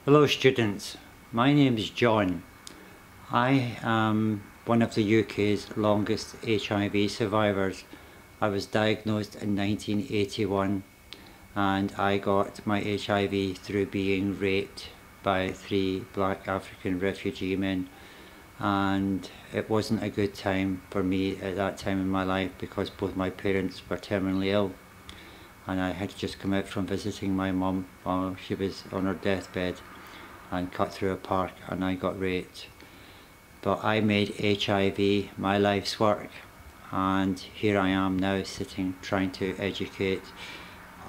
Hello students, my name is John. I am one of the UK's longest HIV survivors. I was diagnosed in 1981 and I got my HIV through being raped by 3 black African refugee men, and it wasn't a good time for me at that time in my life because both my parents were terminally ill and I had just come out from visiting my mum while she was on her deathbed and cut through a park and I got raped. But I made HIV my life's work, and here I am now sitting trying to educate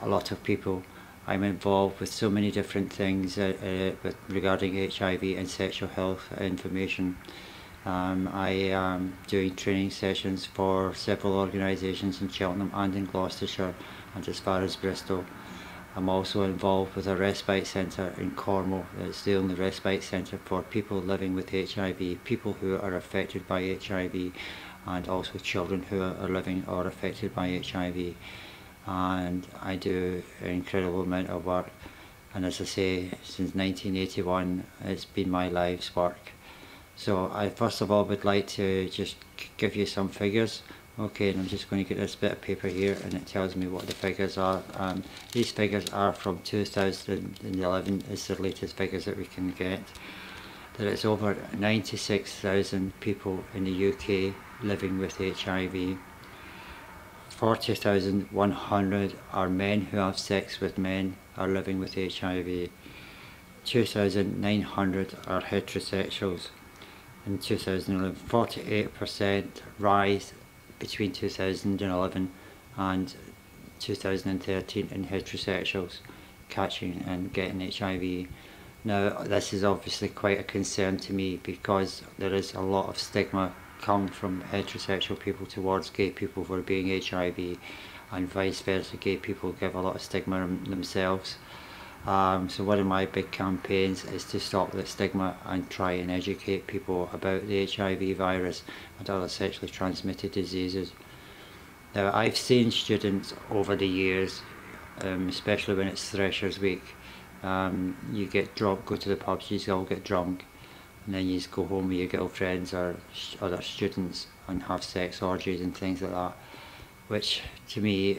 a lot of people. I'm involved with so many different things regarding HIV and sexual health information. I am doing training sessions for several organisations in Cheltenham and in Gloucestershire and as far as Bristol. I'm also involved with a respite centre in Cornwall. It's the only respite centre for people living with HIV, people who are affected by HIV, and also children who are living or affected by HIV. And I do an incredible amount of work, and as I say, since 1981 it's been my life's work. So I first of all would like to just give you some figures. Okay, and I'm just going to get this bit of paper here and it tells me what the figures are. These figures are from 2011, it's the latest figures that we can get. There is over 96,000 people in the UK living with HIV. 40,100 are men who have sex with men are living with HIV. 2,900 are heterosexuals. In 2011, 48% rise between 2011 and 2013 in heterosexuals catching and getting HIV. Now this is obviously quite a concern to me because there is a lot of stigma come from heterosexual people towards gay people for being HIV, and vice versa, gay people give a lot of stigma themselves. So one of my big campaigns is to stop the stigma and try and educate people about the HIV virus and other sexually transmitted diseases. Now I've seen students over the years, especially when it's Threshers Week, you get drunk, go to the pubs, you all get drunk, and then you just go home with your girlfriends or other students and have sex orgies and things like that, which to me,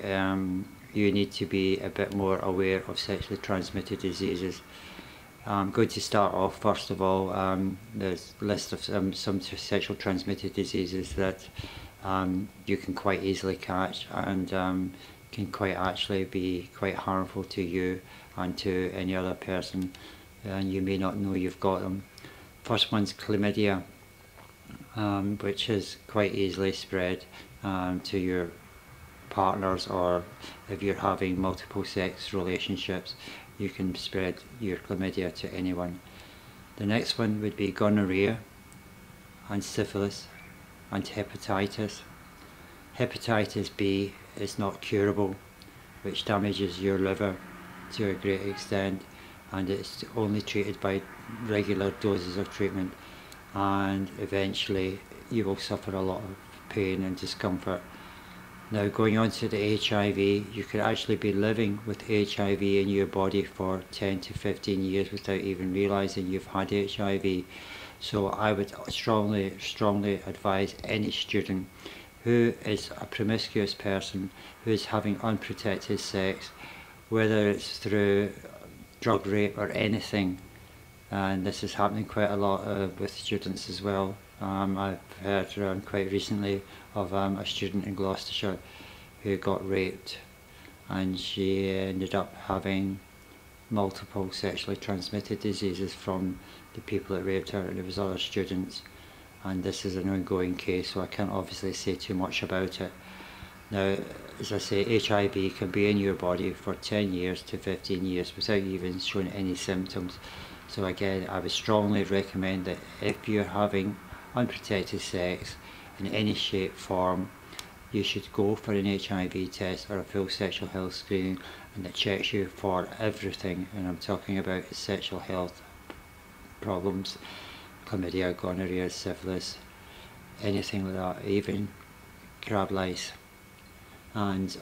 you need to be a bit more aware of sexually transmitted diseases. I'm going to start off first of all, there's a list of some sexual transmitted diseases that you can quite easily catch and can quite actually be quite harmful to you and to any other person, and you may not know you've got them. First one's chlamydia, which is quite easily spread to your partners, or if you're having multiple sex relationships you can spread your chlamydia to anyone. The next one would be gonorrhea and syphilis and hepatitis. Hepatitis B is not curable, which damages your liver to a great extent, and it's only treated by regular doses of treatment, and eventually you will suffer a lot of pain and discomfort. Now going on to the HIV, you could actually be living with HIV in your body for 10 to 15 years without even realising you've had HIV. So I would strongly advise any student who is a promiscuous person, who is having unprotected sex, whether it's through drug rape or anything, and this is happening quite a lot with students as well. I've heard quite recently of a student in Gloucestershire who got raped, and she ended up having multiple sexually transmitted diseases from the people that raped her, and it was other students, and this is an ongoing case, so I can't obviously say too much about it. Now, as I say, HIV can be in your body for 10 years to 15 years without even showing any symptoms. So again, I would strongly recommend that if you're having unprotected sex in any shape, form, you should go for an HIV test or a full sexual health screening, and it checks you for everything, and I'm talking about sexual health problems, chlamydia, gonorrhea, syphilis, anything like that, even crab lice. And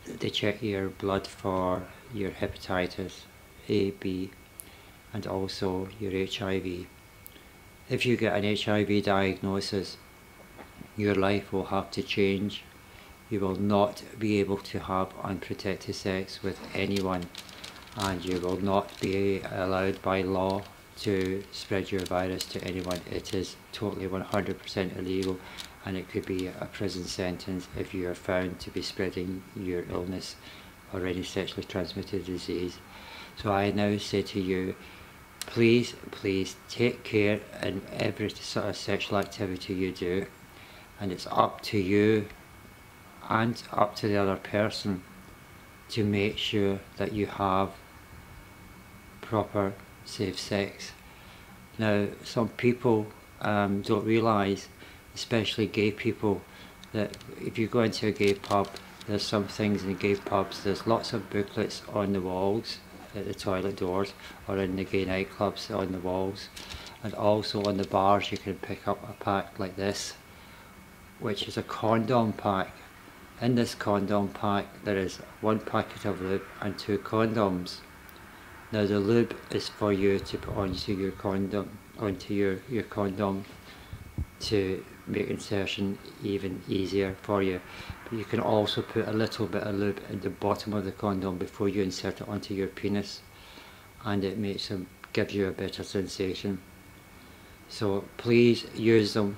they check your blood for your hepatitis A, B, and also your HIV. If you get an HIV diagnosis, your life will have to change. You will not be able to have unprotected sex with anyone, and you will not be allowed by law to spread your virus to anyone. It is totally 100% illegal, and it could be a prison sentence if you are found to be spreading your illness or any sexually transmitted disease. So I now say to you, please take care in every sort of sexual activity you do, and it's up to you and up to the other person to make sure that you have proper safe sex. Now, some people don't realise, especially gay people, that if you go into a gay pub, there's some things in gay pubs, there's lots of booklets on the walls at the toilet doors, or in the gay nightclubs on the walls, and also on the bars you can pick up a pack like this, which is a condom pack. In this condom pack there is 1 packet of lube and 2 condoms. Now the lube is for you to put onto your condom, to make insertion even easier for you. But you can also put a little bit of lube at the bottom of the condom before you insert it onto your penis, and it gives you a better sensation. So please use them.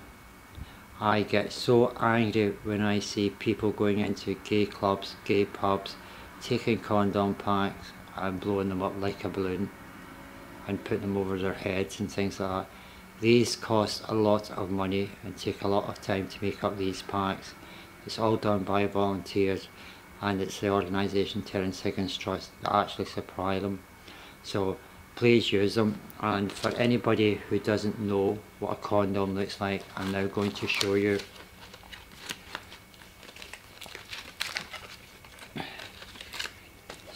I get so angry when I see people going into gay clubs, gay pubs, taking condom packs and blowing them up like a balloon and putting them over their heads and things like that. These cost a lot of money and take a lot of time to make up these packs. It's all done by volunteers, and it's the organisation Terence Higgins Trust that actually supply them. So please use them. And for anybody who doesn't know what a condom looks like, I'm now going to show you.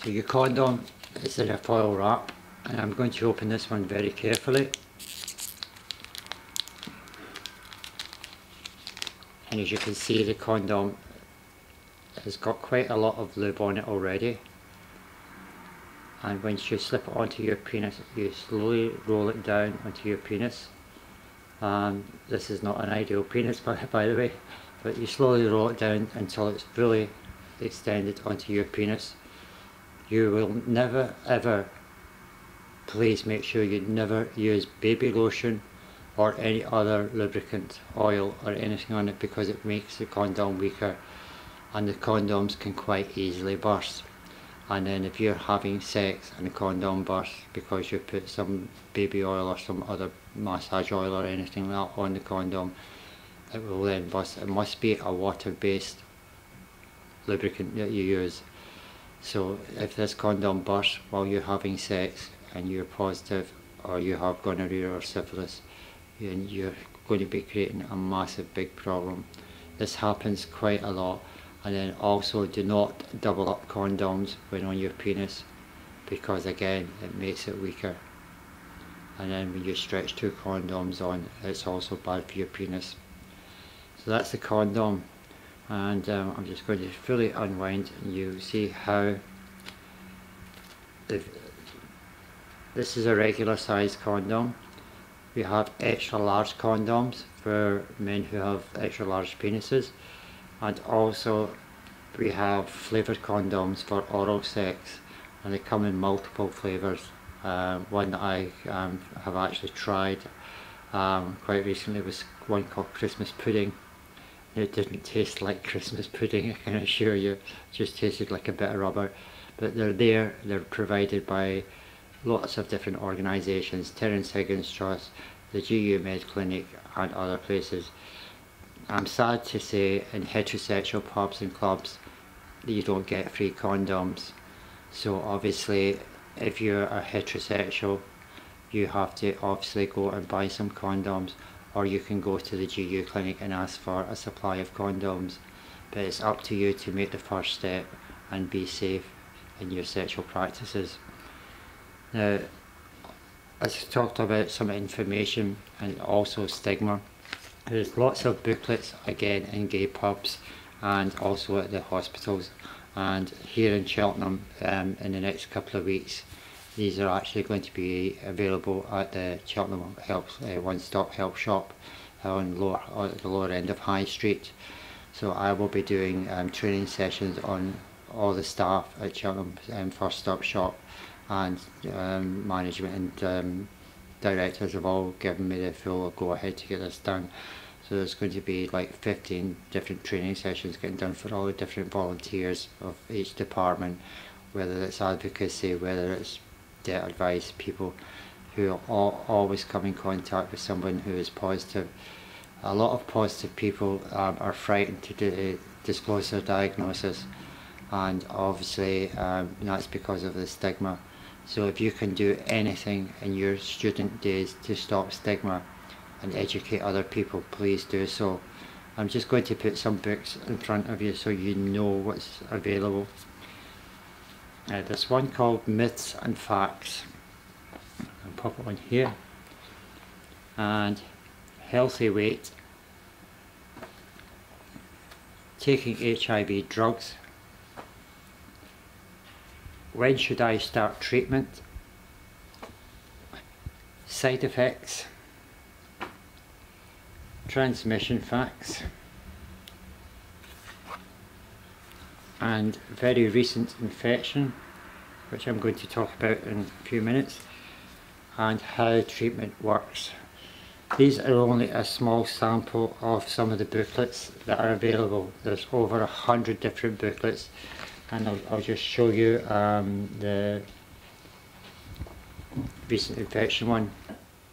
So your condom is in a foil wrap, and I'm going to open this one very carefully. And as you can see, the condom has got quite a lot of lube on it already. And once you slip it onto your penis, you slowly roll it down onto your penis. This is not an ideal penis by the way, but you slowly roll it down until it's fully extended onto your penis. You will never ever, please make sure you never use baby lotion or any other lubricant, oil or anything on it, because it makes the condom weaker, and the condoms can quite easily burst. And then if you're having sex and the condom bursts because you put some baby oil or some other massage oil or anything like that on the condom, it will then burst. It must be a water-based lubricant that you use. So if this condom bursts while you're having sex and you're positive, or you have gonorrhea or syphilis, you're going to be creating a massive big problem. This happens quite a lot. And then also, do not double up condoms when on your penis, because again it makes it weaker. And then when you stretch 2 condoms on, it's also bad for your penis. So that's the condom, and I'm just going to fully unwind, and you see how this is a regular size condom. We have extra large condoms for men who have extra large penises. And also we have flavoured condoms for oral sex, and they come in multiple flavours. One that I have actually tried quite recently was one called Christmas pudding. It didn't taste like Christmas pudding, I can assure you. It just tasted like a bit of rubber. But they're provided by lots of different organisations, Terence Higgins Trust, the GU Med Clinic and other places. I'm sad to say, in heterosexual pubs and clubs, you don't get free condoms. So obviously, if you're a heterosexual, you have to obviously go and buy some condoms, or you can go to the GU clinic and ask for a supply of condoms. But it's up to you to make the first step and be safe in your sexual practices. Now, I talked about some information and also stigma. There's lots of booklets again in gay pubs and also at the hospitals, and here in Cheltenham in the next couple of weeks These are actually going to be available at the Cheltenham One Stop Help Shop on the lower end of High Street. So I will be doing training sessions on all the staff at Cheltenham First Stop Shop, and management and directors have all given me the full go ahead to get this done. So there's going to be like 15 different training sessions getting done for all the different volunteers of each department, whether it's advocacy, whether it's debt advice, people who always come in contact with someone who is positive. A lot of positive people are frightened to disclose their diagnosis, and obviously that's because of the stigma. So if you can do anything in your student days to stop stigma and educate other people, please do so. I'm just going to put some books in front of you so you know what's available. There's one called Myths and Facts. I'll pop it on here. And Healthy Weight. Taking HIV drugs. When should I start treatment? Side effects. Transmission facts. And very recent infection, which I'm going to talk about in a few minutes, and how treatment works. These are only a small sample of some of the booklets that are available. There's over 100 different booklets, and I'll just show you the recent infection one.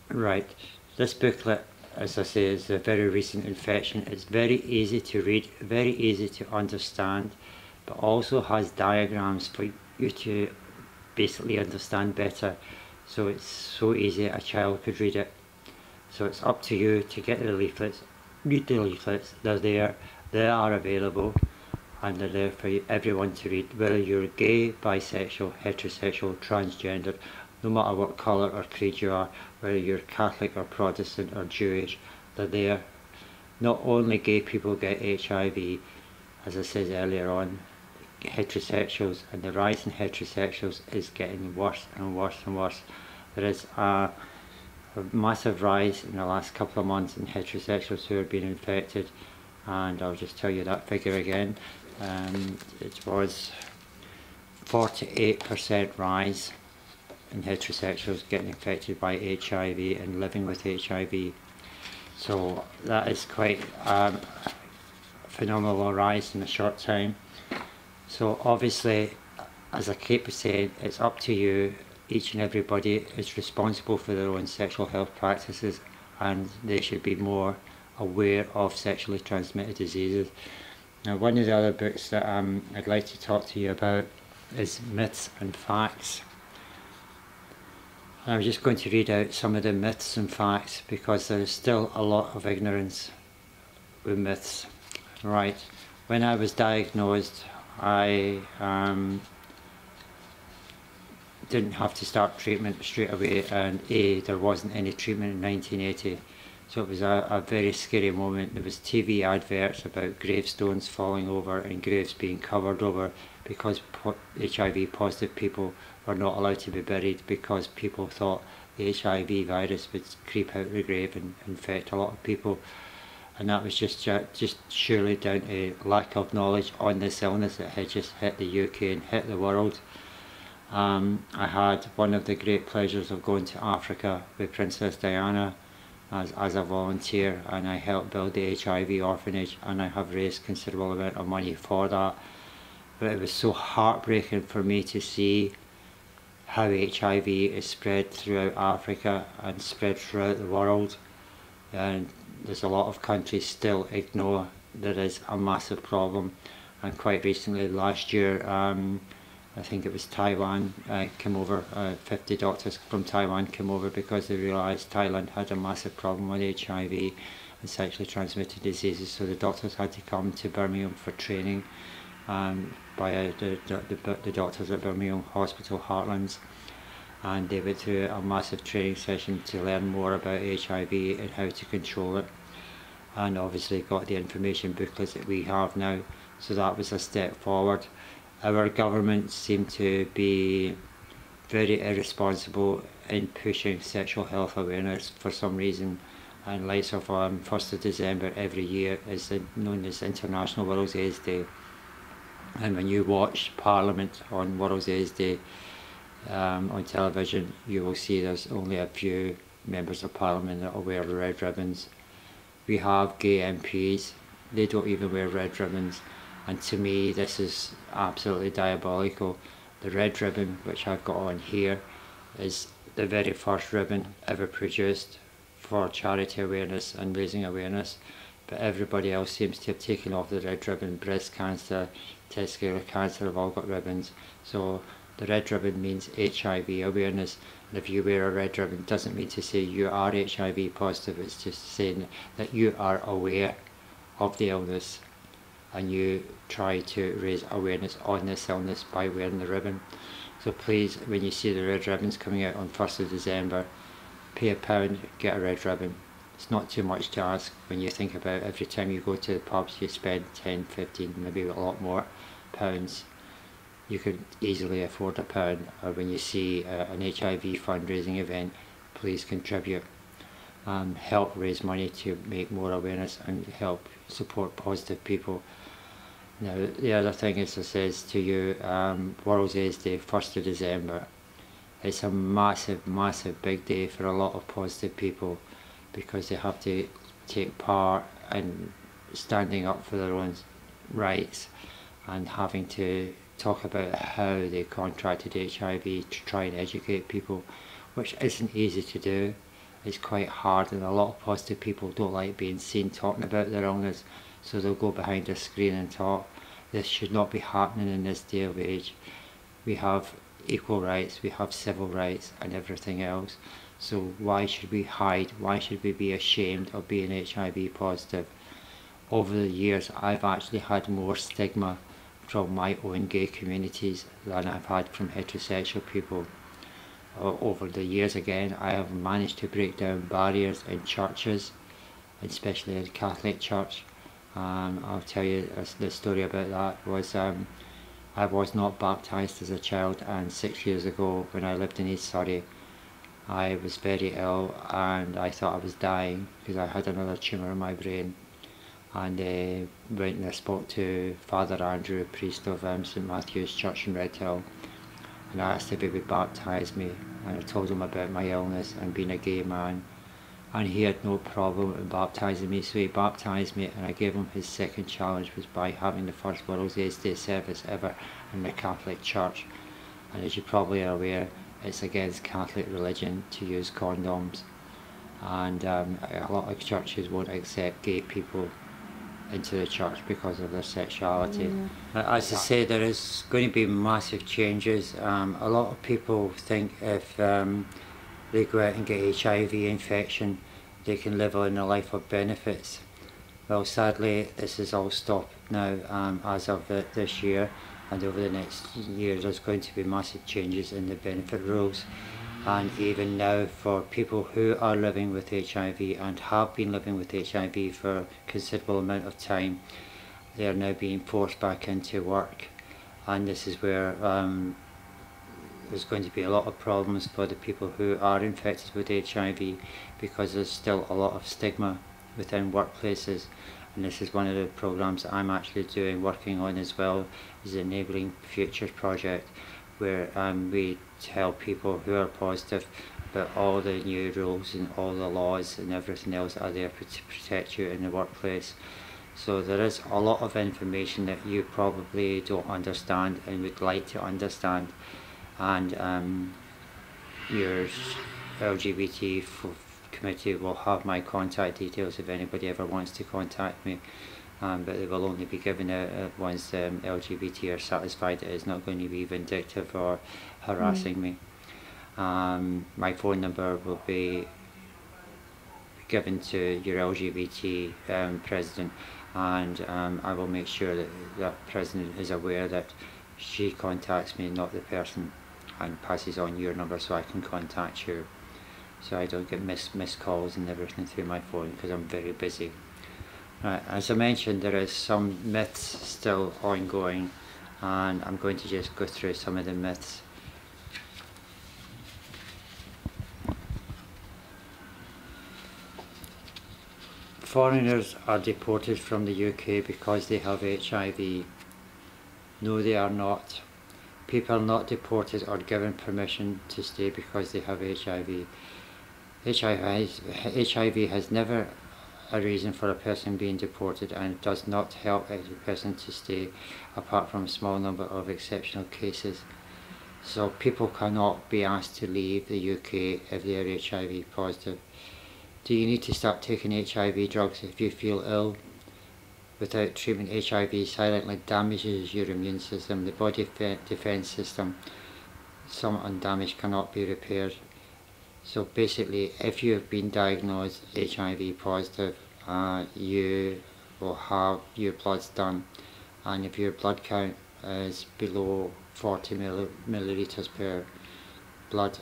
Right, this booklet, as I say, is a very recent infection. It's very easy to read, very easy to understand, but also has diagrams for you to basically understand better. So it's so easy a child could read it. So it's up to you to get the leaflets, read the leaflets. They're there, they are available, and they're there for everyone to read, whether you're gay, bisexual, heterosexual, transgender, no matter what colour or creed you are, whether you're Catholic or Protestant or Jewish, they're there. Not only gay people get HIV, as I said earlier on, heterosexuals, and the rise in heterosexuals is getting worse and worse and worse. There is a massive rise in the last couple of months in heterosexuals who are being infected, and I'll just tell you that figure again. It was 48% rise in heterosexuals getting infected by HIV and living with HIV. So that is quite a phenomenal rise in a short time. So obviously, as I keep saying, it's up to you. Each and everybody is responsible for their own sexual health practices, and they should be more aware of sexually transmitted diseases. Now, one of the other books that I'd like to talk to you about is Myths and Facts. I'm just going to read out some of the myths and facts because there is still a lot of ignorance with myths. Right, when I was diagnosed, I didn't have to start treatment straight away, and there wasn't any treatment in 1980. So it was a very scary moment. There was TV adverts about gravestones falling over and graves being covered over because HIV positive people were not allowed to be buried because people thought the HIV virus would creep out of the grave and infect a lot of people. And that was just surely down to lack of knowledge on this illness that had just hit the UK and hit the world. I had one of the great pleasures of going to Africa with Princess Diana as a volunteer, and I helped build the HIV orphanage, and I have raised considerable amount of money for that. But it was so heartbreaking for me to see how HIV is spread throughout Africa and spread throughout the world, and there's a lot of countries still ignore there is a massive problem. And quite recently, last year, I think it was Taiwan came over, 50 doctors from Taiwan came over because they realised Thailand had a massive problem with HIV and sexually transmitted diseases, so the doctors had to come to Birmingham for training by the doctors at Birmingham Hospital Heartlands, and they went through a massive training session to learn more about HIV and how to control it, and obviously got the information booklets that we have now, so that was a step forward. Our government seemed to be very irresponsible in pushing sexual health awareness for some reason. And lights of 1st of December every year is known as International World AIDS Day. And when you watch Parliament on World AIDS Day on television, you will see there's only a few members of Parliament that will wear red ribbons. We have gay MPs, they don't even wear red ribbons, and to me this is absolutely diabolical. The red ribbon which I've got on here is the very first ribbon ever produced for charity awareness and raising awareness, but everybody else seems to have taken off the red ribbon. Breast cancer, testicular cancer have all got ribbons. So the red ribbon means HIV awareness, and if you wear a red ribbon, it doesn't mean to say you are HIV positive, it's just saying that you are aware of the illness and you try to raise awareness on this illness by wearing the ribbon. So please, when you see the red ribbons coming out on 1st of December, pay £1, get a red ribbon. It's not too much to ask when you think about every time you go to the pubs you spend 10, 15, maybe a lot more pounds. You could easily afford £1, or when you see an HIV fundraising event, please contribute. Help raise money to make more awareness and help support positive people. Now the other thing, as I says to you, World AIDS Day, 1st of December. It's a massive, massive big day for a lot of positive people because they have to take part in standing up for their own rights and having to talk about how they contracted HIV to try and educate people, which isn't easy to do. It's quite hard, and a lot of positive people don't like being seen talking about their illness, so they'll go behind a screen and talk. This should not be happening in this day of age. We have equal rights, we have civil rights and everything else, so why should we hide, why should we be ashamed of being HIV positive? Over the years I've actually had more stigma from my own gay communities than I've had from heterosexual people. Over the years again, I have managed to break down barriers in churches, especially in the Catholic Church. I'll tell you the story about that. Was I was not baptised as a child, and 6 years ago when I lived in East Surrey, I was very ill and I thought I was dying because I had another tumour in my brain. And went and I spoke to Father Andrew, priest of St Matthew's Church in Redhill, and I asked if he would baptise me, and I told him about my illness and being a gay man, and he had no problem in baptising me, so he baptised me, and I gave him his second challenge was by having the first World AIDS Day service ever in the Catholic Church. And as you probably are aware, it's against Catholic religion to use condoms, and a lot of churches won't accept gay people into the church because of their sexuality. As I say, there is going to be massive changes. A lot of people think if they go out and get HIV infection, they can live on a life of benefits. Well, sadly, this is all stopped now as of this year, and over the next year there's going to be massive changes in the benefit rules. And even now, for people who are living with HIV and have been living with HIV for a considerable amount of time, they are now being forced back into work. And this is where there's going to be a lot of problems for the people who are infected with HIV, because there's still a lot of stigma within workplaces. And this is one of the programs I'm actually working on as well, is the Enabling Futures project, where we tell people who are positive about all the new rules and all the laws and everything else that are there to protect you in the workplace. So there is a lot of information that you probably don't understand and would like to understand, and your LGBT committee will have my contact details if anybody ever wants to contact me. But they will only be given out once LGBT are satisfied that it's not going to be vindictive or harassing me. My phone number will be given to your LGBT president, and I will make sure that that president is aware that she contacts me, not the person, and passes on your number so I can contact you, so I don't get missed calls and everything through my phone because I'm very busy. Right, as I mentioned, there is some myths still ongoing, and I'm going to just go through some of the myths. Foreigners are deported from the UK because they have HIV. No, they are not. People are not deported or given permission to stay because they have HIV. HIV has never a reason for a person being deported, and it does not help a person to stay apart from a small number of exceptional cases. So people cannot be asked to leave the UK if they are HIV positive. Do you need to start taking HIV drugs if you feel ill? Without treatment, HIV silently damages your immune system, the body defense system. Some undamaged cannot be repaired. So basically, if you have been diagnosed HIV positive, you will have your bloods done, and if your blood count is below 40 millilitres per blood,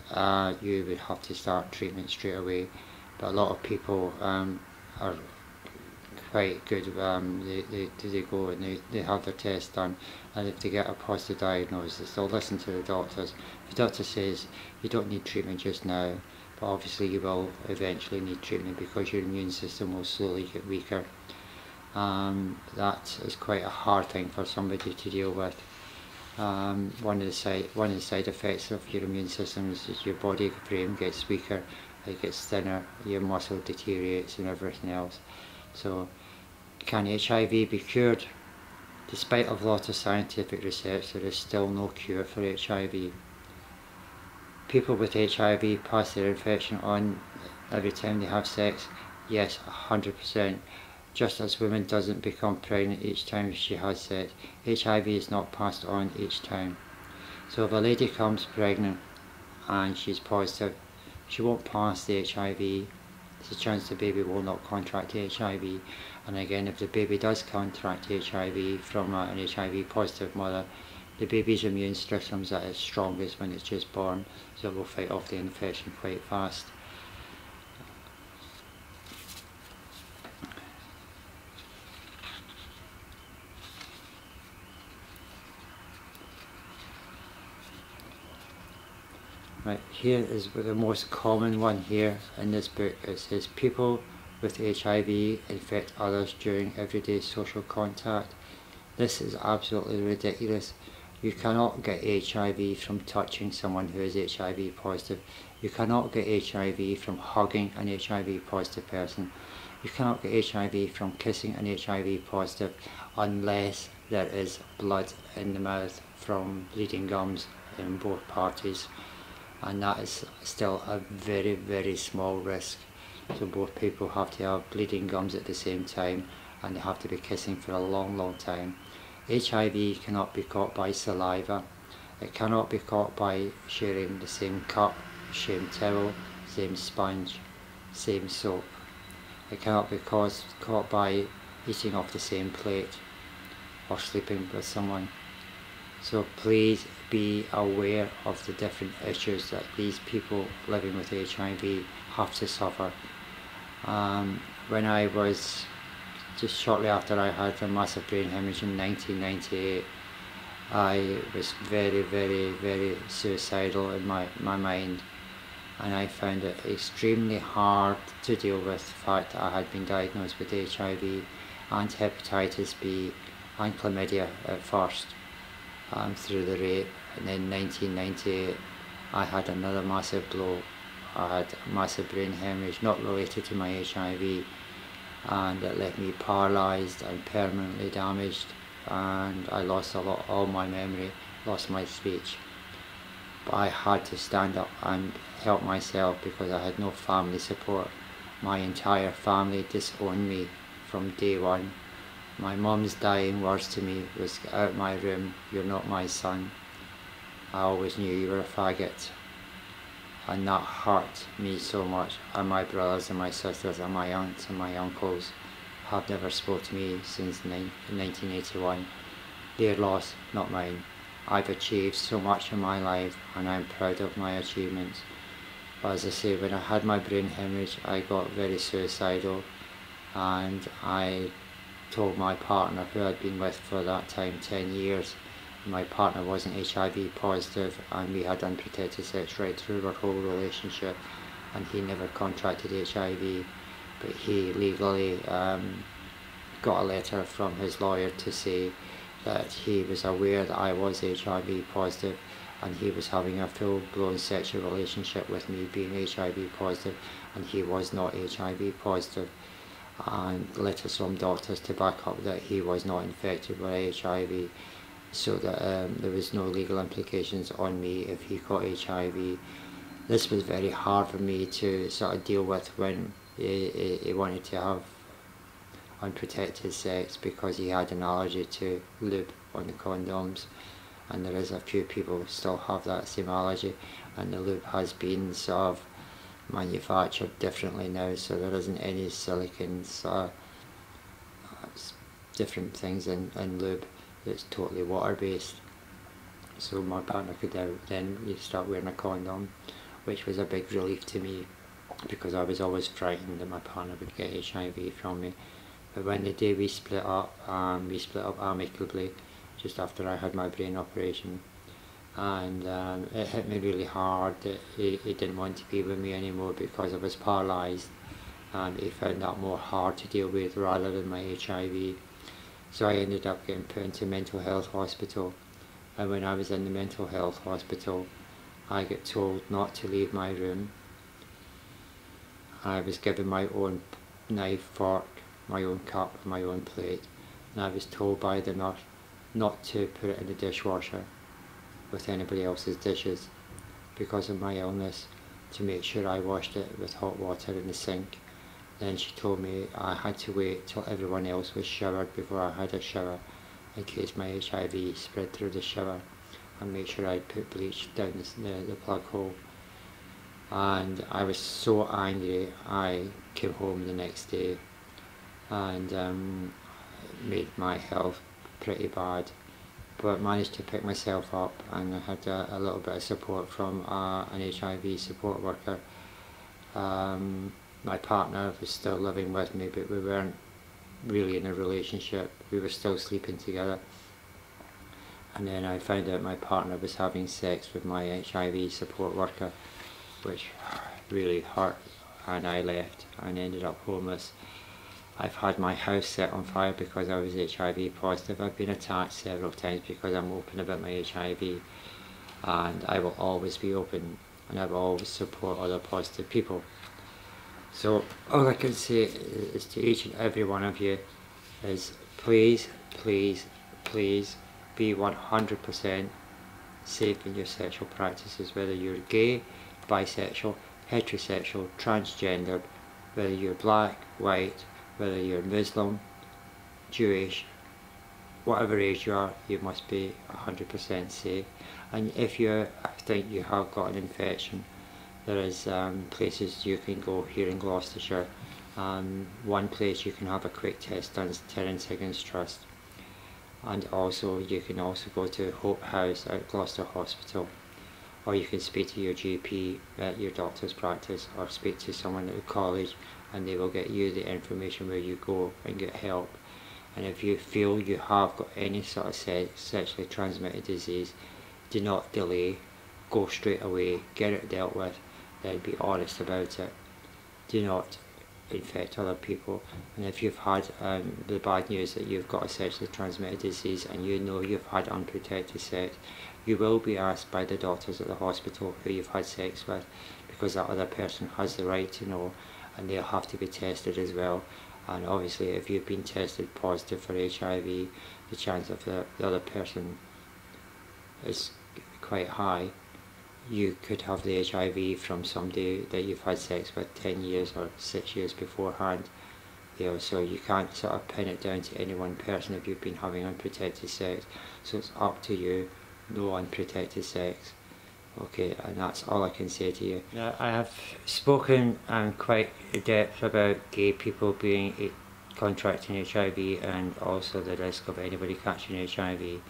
you would have to start treatment straight away. But a lot of people are quite good. They go and they have their test done, and if they get a positive diagnosis, they'll listen to the doctors. If the doctor says you don't need treatment just now, but obviously you will eventually need treatment because your immune system will slowly get weaker. That is quite a hard thing for somebody to deal with. One of the side effects of your immune system is your body frame gets weaker, it gets thinner, your muscle deteriorates and everything else. So can HIV be cured? Despite a lot of scientific research, there is still no cure for HIV. People with HIV pass their infection on every time they have sex. Yes, 100%. Just as women doesn't become pregnant each time she has sex, HIV is not passed on each time. So if a lady comes pregnant and she's positive, she won't pass the HIV. There's a chance the baby will not contract HIV. And again, if the baby does contract HIV from an HIV positive mother, the baby's immune system is at its strongest when it's just born, so it will fight off the infection quite fast. Right, here is the most common one here in this book. It says people with HIV infect others during everyday social contact. This is absolutely ridiculous. You cannot get HIV from touching someone who is HIV positive. You cannot get HIV from hugging an HIV positive person. You cannot get HIV from kissing an HIV positive unless there is blood in the mouth from bleeding gums in both parties. And that is still a very, very small risk. So both people have to have bleeding gums at the same time, and they have to be kissing for a long, long time. HIV cannot be caught by saliva. It cannot be caught by sharing the same cup, same towel, same sponge, same soap. It cannot be caught by eating off the same plate or sleeping with someone. So please be aware of the different issues that these people living with HIV have to suffer. When I was, just shortly after I had a massive brain hemorrhage in 1998, I was very, very, very suicidal in my mind, and I found it extremely hard to deal with the fact that I had been diagnosed with HIV and hepatitis B and chlamydia at first. Through the rape, and then 1998 I had another massive blow. I had a massive brain hemorrhage not related to my HIV, and it left me paralysed and permanently damaged, and I lost all my memory, lost my speech. But I had to stand up and help myself because I had no family support. My entire family disowned me from day one. My mum's dying words to me was, "Get out of my room, you're not my son. I always knew you were a faggot." And that hurt me so much. And my brothers and my sisters and my aunts and my uncles have never spoke to me since 1981. Their loss, not mine. I've achieved so much in my life and I'm proud of my achievements. But as I say, when I had my brain hemorrhage, I got very suicidal, and I told my partner, who I'd been with for that time 10 years, my partner wasn't HIV positive, and we had unprotected sex right through our whole relationship, and he never contracted HIV. but he legally got a letter from his lawyer to say that he was aware that I was HIV positive, and he was having a full-blown sexual relationship with me being HIV positive, and he was not HIV positive, and letters from doctors to back up that he was not infected with HIV, so that there was no legal implications on me if he got HIV. This was very hard for me to sort of deal with when he wanted to have unprotected sex, because he had an allergy to lube on the condoms, and there is a few people who still have that same allergy, and the lube has been sort of manufactured differently now, so there isn't any silicons or different things in lube. It's totally water based, so my partner could then start wearing a condom, which was a big relief to me, because I was always frightened that my partner would get HIV from me. But when the day we split up amicably just after I had my brain operation, and it hit me really hard that he didn't want to be with me anymore because I was paralysed, and he found that more hard to deal with rather than my HIV. So I ended up getting put into mental health hospital, and when I was in the mental health hospital I got told not to leave my room. I was given my own knife, fork, my own cup, my own plate, and I was told by the nurse not to put it in the dishwasher with anybody else's dishes because of my illness, to make sure I washed it with hot water in the sink. Then she told me I had to wait till everyone else was showered before I had a shower, in case my HIV spread through the shower, and make sure I put bleach down the plug hole. And I was so angry, I came home the next day, and made my health pretty bad, but managed to pick myself up, and I had a little bit of support from an HIV support worker. My partner was still living with me, but we weren't really in a relationship, we were still sleeping together. And then I found out my partner was having sex with my HIV support worker, which really hurt, and I left and ended up homeless. I've had my house set on fire because I was HIV positive. I've been attacked several times because I'm open about my HIV, and I will always be open, and I will always support other positive people. So all I can say is to each and every one of you is please, please, please be 100% safe in your sexual practices, whether you're gay, bisexual, heterosexual, transgendered, whether you're black, white, whether you're Muslim, Jewish, whatever age you are, you must be 100% safe. And if you think you have got an infection, there is places you can go here in Gloucestershire. One place you can have a quick test done is Terence Higgins Trust, and also you can also go to Hope House at Gloucester Hospital, or you can speak to your GP at your doctor's practice, or speak to someone at the college, and they will get you the information where you go and get help. And if you feel you have got any sort of sexually transmitted disease, do not delay, go straight away, get it dealt with, then be honest about it. Do not infect other people. And if you've had the bad news that you've got a sexually transmitted disease and you know you've had unprotected sex, you will be asked by the doctors at the hospital who you've had sex with, because that other person has the right to know, and they'll have to be tested as well. And obviously if you've been tested positive for HIV, the chance of the other person is quite high. You could have the HIV from somebody that you've had sex with 10 years or 6 years beforehand. You know, so you can't sort of pin it down to any one person if you've been having unprotected sex. So it's up to you, no unprotected sex. Okay, and that's all I can say to you. Yeah, I have spoken quite in depth about gay people contracting HIV, and also the risk of anybody catching HIV.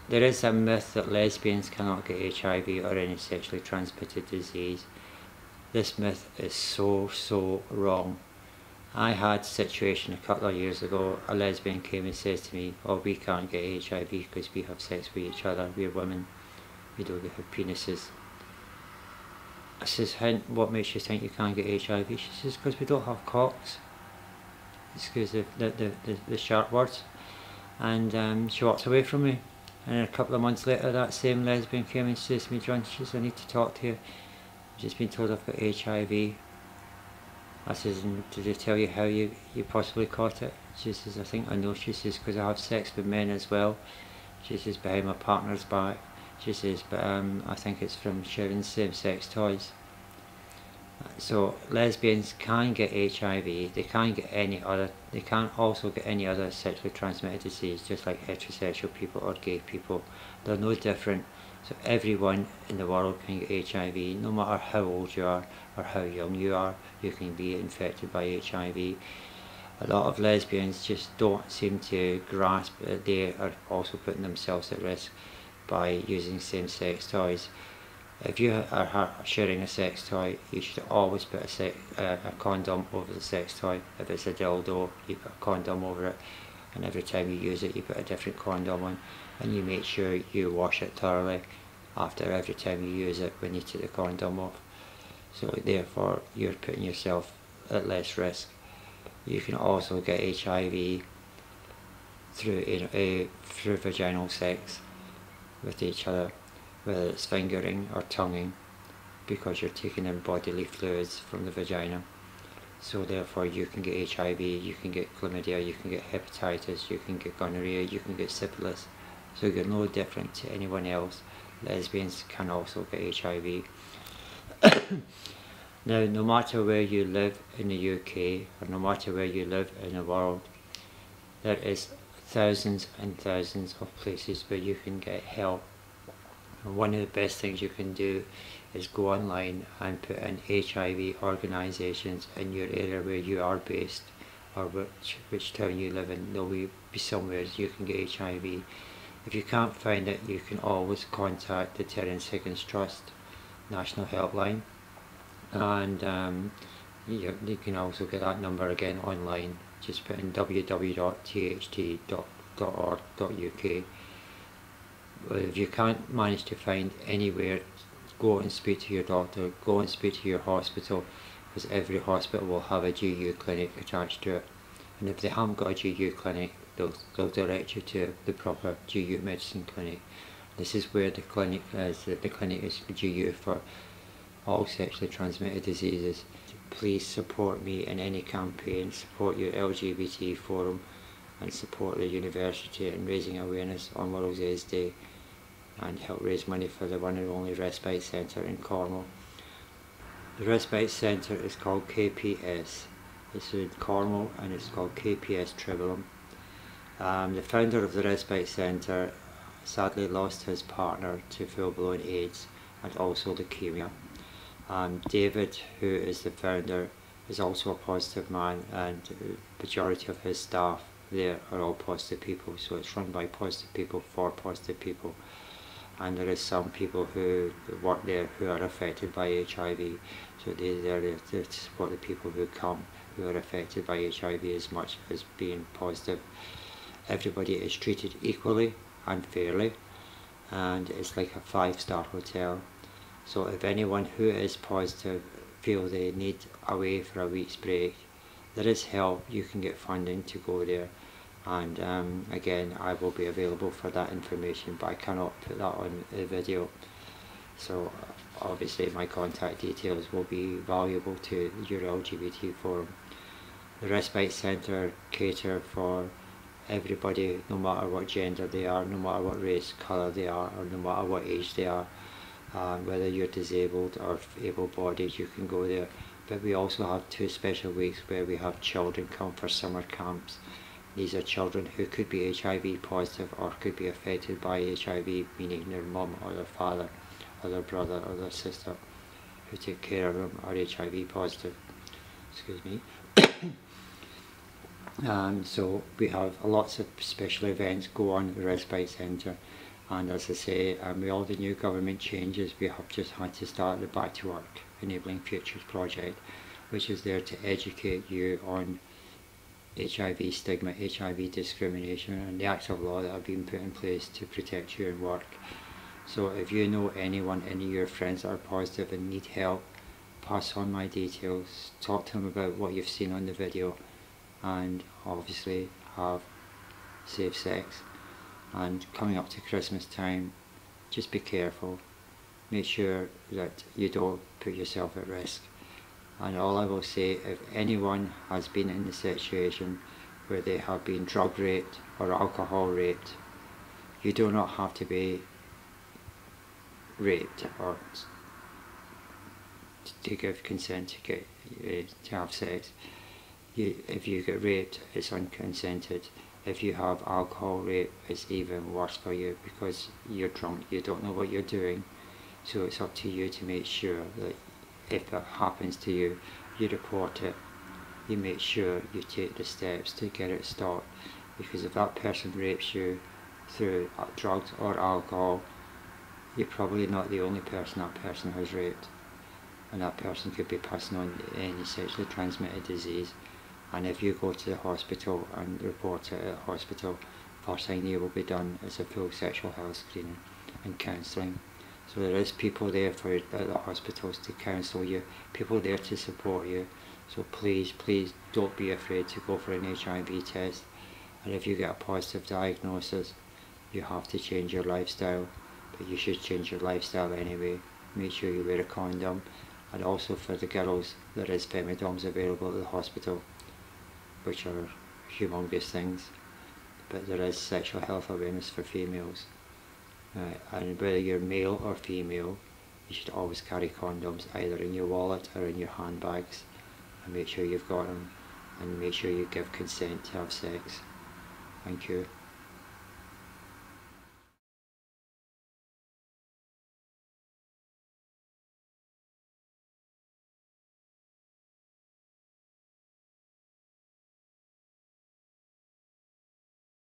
There is a myth that lesbians cannot get HIV or any sexually transmitted disease. This myth is so wrong. I had a situation a couple of years ago. A lesbian came and says to me, "Oh, we can't get HIV because we have sex with each other. We're women. We don't have penises." I says, what makes you think you can't get HIV? She says, because we don't have cocks. Excuse the sharp words. And she walked away from me. And then a couple of months later, that same lesbian came and says to me, John, she says, I need to talk to you. I've just been told I've got HIV. I says, and did they tell you how you possibly caught it? She says, I think I know. She says, because I have sex with men as well. She says, behind my partner's back. She says, but I think it's from sharing same-sex toys. So lesbians can get HIV. They can get they can also get any other sexually transmitted disease, just like heterosexual people or gay people. They're no different. So everyone in the world can get HIV, no matter how old you are or how young you are. You can be infected by HIV. A lot of lesbians just don't seem to grasp that they are also putting themselves at risk by using same-sex toys. If you are sharing a sex toy, you should always put a condom over the sex toy. If it's a dildo, you put a condom over it, and every time you use it, you put a different condom on, and you make sure you wash it thoroughly after every time you use it when you take the condom off. So therefore, you're putting yourself at less risk. You can also get HIV through vaginal sex with each other, whether it's fingering or tonguing, because you're taking in bodily fluids from the vagina. So therefore you can get HIV, you can get chlamydia, you can get hepatitis, you can get gonorrhea, you can get syphilis. So you're no different to anyone else. Lesbians can also get HIV. Now, no matter where you live in the UK, or no matter where you live in the world, there is thousands and thousands of places where you can get help. And one of the best things you can do is go online and put in HIV organisations in your area where you are based, or which town you live in. There will be somewhere you can get HIV. If you can't find it, you can always contact the Terence Higgins Trust National Helpline, and you can also get that number again online. Just put in www.tht.org.uk. If you can't manage to find anywhere, go and speak to your doctor, go and speak to your hospital, because every hospital will have a GU clinic attached to it. And if they haven't got a GU clinic, they'll direct you to the proper GU medicine clinic. This is where the clinic is. The clinic is GU for all sexually transmitted diseases. Please support me in any campaign, support your LGBT forum, and support the university in raising awareness on World AIDS Day, and help raise money for the one and only respite centre in Cornwall. The respite centre is called KPS. It's in Cornwall and it's called KPS Tribulum. The founder of the respite centre sadly lost his partner to full-blown AIDS and also leukemia. David, who is the founder, is also a positive man, and the majority of his staff there are all positive people. So it's run by positive people for positive people. And there is some people who work there who are affected by HIV, so they're there to support the people who come who are affected by HIV as much as being positive. Everybody is treated equally and fairly, and it's like a 5-star hotel. So if anyone who is positive feel they need away for a week's break, there is help. You can get funding to go there. And again, I will be available for that information, but I cannot put that on the video. So obviously my contact details will be valuable to your LGBT forum. The respite centre cater for everybody, no matter what gender they are, no matter what race, colour they are, or no matter what age they are. Whether you're disabled or able-bodied, you can go there. But we also have 2 special weeks where we have children come for summer camps. These are children who could be HIV positive or could be affected by HIV, meaning their mum or their father or their brother or their sister who take care of them are HIV positive. Excuse me. So we have lots of special events go on at the respite centre, and as I say, with all the new government changes, we have just had to start the Back to Work Enabling Futures project, which is there to educate you on HIV stigma, HIV discrimination, and the acts of law that have been put in place to protect you in work. So if you know anyone, any of your friends that are positive and need help, pass on my details, talk to them about what you've seen on the video, and obviously have safe sex. And coming up to Christmas time, just be careful, make sure that you don't put yourself at risk. And all I will say, if anyone has been in the situation where they have been drug raped or alcohol raped, you do not have to be raped or to give consent to have sex. If you get raped, it's unconsented. If you have alcohol rape, it's even worse for you because you're drunk, you don't know what you're doing. So it's up to you to make sure that if that happens to you, you report it. You make sure you take the steps to get it stopped, because if that person rapes you through drugs or alcohol, you're probably not the only person that person has raped, and that person could be passing on any sexually transmitted disease. And if you go to the hospital and report it at the hospital, first thing you will be done is a full sexual health screening and counselling. So there is people there for at the hospitals to counsel you, people there to support you. So please, please don't be afraid to go for an HIV test. And if you get a positive diagnosis, you have to change your lifestyle. But you should change your lifestyle anyway. Make sure you wear a condom. And also for the girls, there is femidoms available at the hospital, which are humongous things. But there is sexual health awareness for females. And whether you're male or female, you should always carry condoms either in your wallet or in your handbags, and make sure you've got them, and make sure you give consent to have sex. Thank you.